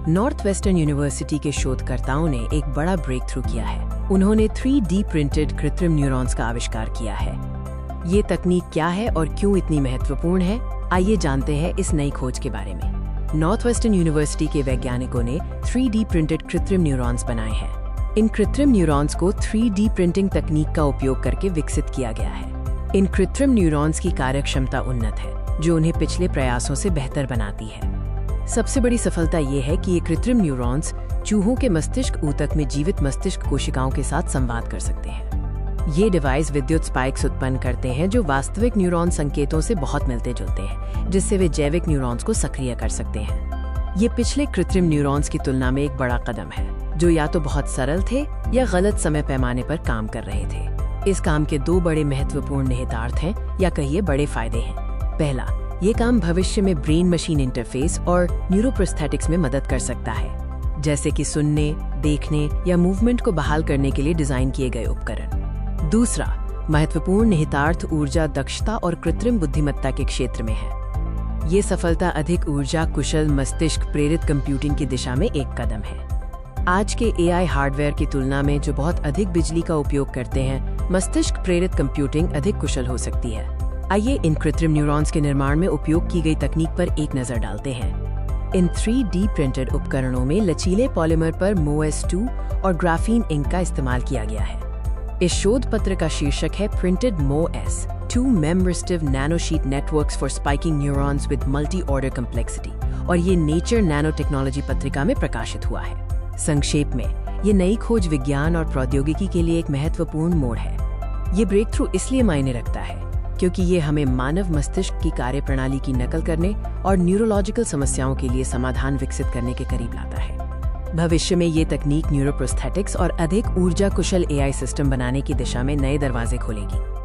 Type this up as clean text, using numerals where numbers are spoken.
North western university के शोधकर्ताओं ने एक बड़ा ब्रेक थ्रू किया है। उन्होंने 3D प्रिंटेड कृत्रिम न्यूरॉन्स का आविष्कार किया है। ये तकनीक क्या है और क्यों इतनी महत्वपूर्ण है, आइए जानते हैं इस नई खोज के बारे में। नॉर्थ वेस्टर्न यूनिवर्सिटी के वैज्ञानिकों ने 3D प्रिंटेड कृत्रिम न्यूरॉन्स बनाए हैं। इन कृत्रिम न्यूरॉन्स को 3D प्रिंटिंग तकनीक का उपयोग करके विकसित किया गया है। इन कृत्रिम न्यूरॉन्स की कार्यक्षमता उन्नत है, जो उन्हें पिछले प्रयासों से बेहतर बनाती है। सबसे बड़ी सफलता ये है कि ये कृत्रिम न्यूरॉन्स चूहों के मस्तिष्क ऊतक में जीवित मस्तिष्क कोशिकाओं के साथ संवाद कर सकते हैं। ये डिवाइस विद्युत स्पाइक्स उत्पन्न करते हैं जो वास्तविक न्यूरॉन संकेतों से बहुत मिलते जुलते हैं, जिससे वे जैविक न्यूरॉन्स को सक्रिय कर सकते हैं। ये पिछले कृत्रिम न्यूरॉन्स की तुलना में एक बड़ा कदम है, जो या तो बहुत सरल थे या गलत समय पैमाने पर काम कर रहे थे। इस काम के दो बड़े महत्वपूर्ण निहितार्थ हैं, या कहिए बड़े फायदे हैं। पहला, ये काम भविष्य में ब्रेन मशीन इंटरफेस और न्यूरोप्रोस्थेटिक्स में मदद कर सकता है, जैसे कि सुनने, देखने या मूवमेंट को बहाल करने के लिए डिजाइन किए गए उपकरण। दूसरा महत्वपूर्ण निहितार्थ ऊर्जा दक्षता और कृत्रिम बुद्धिमत्ता के क्षेत्र में है। ये सफलता अधिक ऊर्जा कुशल मस्तिष्क प्रेरित कंप्यूटिंग की दिशा में एक कदम है। आज के AI हार्डवेयर की तुलना में जो बहुत अधिक बिजली का उपयोग करते हैं, मस्तिष्क प्रेरित कंप्यूटिंग अधिक कुशल हो सकती है। आइए इन कृत्रिम न्यूरॉन्स के निर्माण में उपयोग की गई तकनीक पर एक नजर डालते हैं। इन 3D प्रिंटेड उपकरणों में लचीले पॉलीमर पर MOS2 और ग्राफीन इंक का इस्तेमाल किया गया है। इस शोध पत्र का शीर्षक है printed MOS2 memristive nanosheet networks for spiking neurons with multi order complexity, और ये नेचर नैनो टेक्नोलॉजी पत्रिका में प्रकाशित हुआ है। संक्षेप में, ये नई खोज विज्ञान और प्रौद्योगिकी के लिए एक महत्वपूर्ण मोड़ है। ये ब्रेक थ्रू इसलिए मायने रखता है क्योंकि ये हमें मानव मस्तिष्क की कार्यप्रणाली की नकल करने और न्यूरोलॉजिकल समस्याओं के लिए समाधान विकसित करने के करीब लाता है। भविष्य में ये तकनीक न्यूरोप्रोस्थेटिक्स और अधिक ऊर्जा कुशल AI सिस्टम बनाने की दिशा में नए दरवाजे खोलेगी।